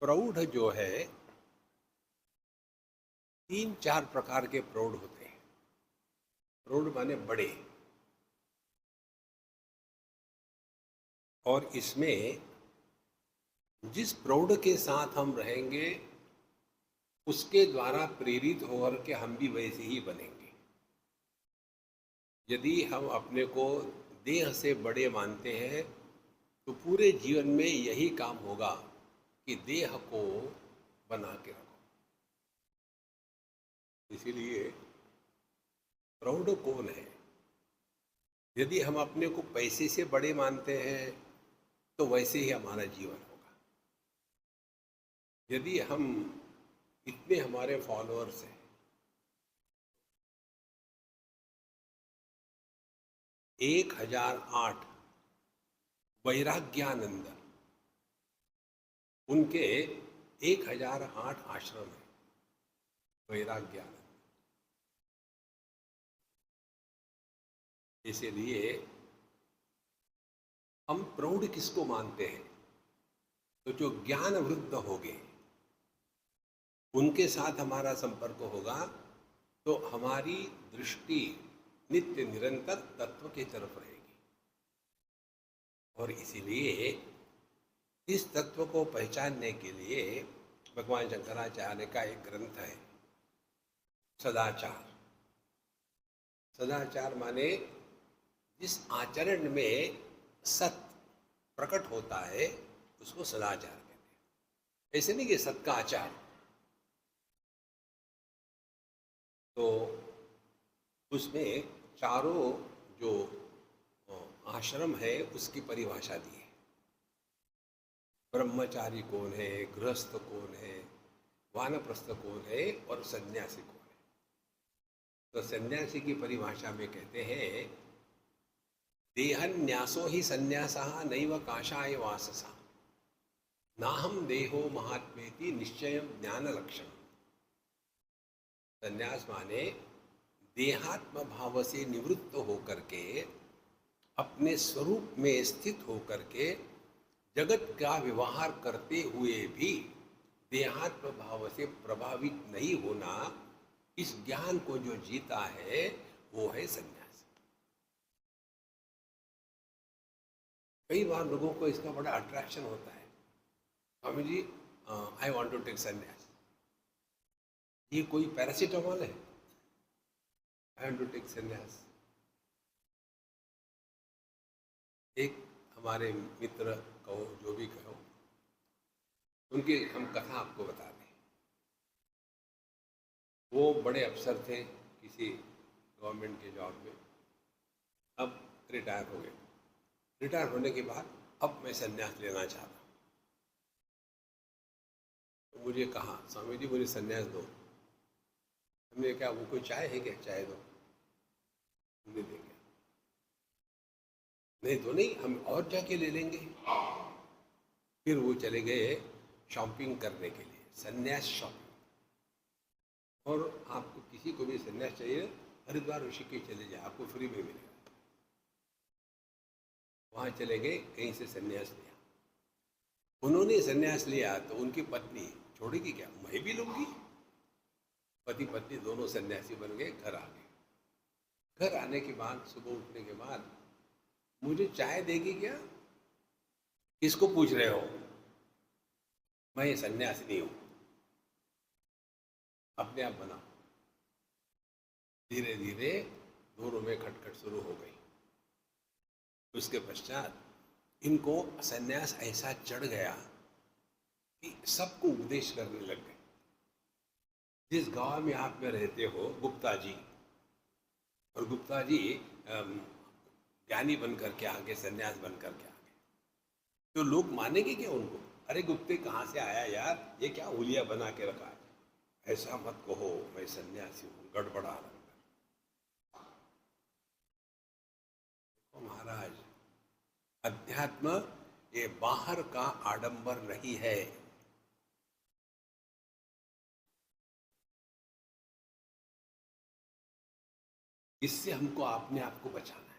प्रौढ़ जो है, 3-4 प्रकार के प्रौढ़ होते हैं। प्रौढ़ माने बड़े। और इसमें जिस प्रौढ़ के साथ हम रहेंगे उसके द्वारा प्रेरित होकर के हम भी वैसे ही बनेंगे। यदि हम अपने को देह से बड़े मानते हैं तो पूरे जीवन में यही काम होगा कि देह को बना के रखो। इसीलिए प्रौढ़ कौन है? यदि हम अपने को पैसे से बड़े मानते हैं तो वैसे ही हमारा जीवन होगा। यदि हम इतने हमारे फॉलोअर्स हैं, 1008 वैराग्यानंद, उनके 1008 आश्रम है। वैराग्यानंद। इसलिए हम प्रौढ़ किसको मानते हैं? तो जो ज्ञान वृद्ध हो गए उनके साथ हमारा संपर्क होगा तो हमारी दृष्टि नित्य निरंतर तत्व की तरफ रहेगी। और इसीलिए इस तत्व को पहचानने के लिए भगवान शंकराचार्य का एक ग्रंथ है सदाचार। सदाचार माने जिस आचरण में सत प्रकट होता है उसको सदाचार कहते हैं। ऐसे नहीं कि सत का आचार। तो उसमें चारों जो आश्रम है उसकी परिभाषा दी है। ब्रह्मचारी कौन है, गृहस्थ कौन है, वानप्रस्थ कौन है और सन्यासी कौन है। तो सन्यासी की परिभाषा में कहते हैं देहन्यासो ही सन्यासः नैव काषाय वाससा नाहम देहो महात्मेति निश्चय ज्ञान लक्षण। सन्यास माने देहात्म भाव से निवृत्त होकर के अपने स्वरूप में स्थित होकर के जगत का व्यवहार करते हुए भी देहात्म भाव से प्रभावित नहीं होना, इस ज्ञान को जो जीता है वो है सन्यास। कई बार लोगों को इसका बड़ा अट्रैक्शन होता है, Swami ji I want to take सन्यास। ये कोई पैरासिटामॉल है? आई वांट टू टेक सन्यास। एक हमारे मित्र कहो, जो भी कहो, उनकी हम कथा आपको बता दें। वो बड़े अफसर थे किसी गवर्नमेंट के जॉब में, अब रिटायर हो गए। रिटायर होने के बाद अब मैं संन्यास लेना चाहता हूँ। तो मुझे कहा स्वामी जी मुझे संन्यास दो। हमने कहा वो कोई चाय है क्या? चाय दो। हमने देंगे। नहीं तो नहीं, हम और जाके ले लेंगे। फिर वो चले गए शॉपिंग करने के लिए, संन्यास शॉपिंग। और आपको किसी को भी संन्यास चाहिए, हरिद्वार ऋषिकेश चले जाए, आपको फ्री में मिलेगा। वहाँ चले गए, कहीं से संन्यास लिया। उन्होंने संन्यास लिया तो उनकी पत्नी छोड़ेगी क्या? मैं भी लूंगी। पति पत्नी दोनों सन्यासी बन गए, घर आ गए। घर आने के बाद सुबह उठने के बाद मुझे चाय देगी क्या? किसको पूछ रहे हो? मैं ये सन्यासी नहीं हूं, अपने आप बनाओ। धीरे धीरे दोनों में खटखट शुरू हो गई। उसके पश्चात इनको सन्यास ऐसा चढ़ गया कि सबको उपदेश करने लग गए। जिस गांव में आप में रहते हो, गुप्ता जी, और गुप्ता जी ज्ञानी बनकर के आगे, सन्यास बनकर के आगे, तो लोग मानेंगे क्या उनको? अरे गुप्ते कहाँ से आया यार, ये क्या हुलिया बना के रखा है? ऐसा मत कहो, मैं सन्यासी हूँ, गड़बड़ा रहा। महाराज, अध्यात्म ये बाहर का आडंबर नहीं है। इससे हमको अपने आप को बचाना है।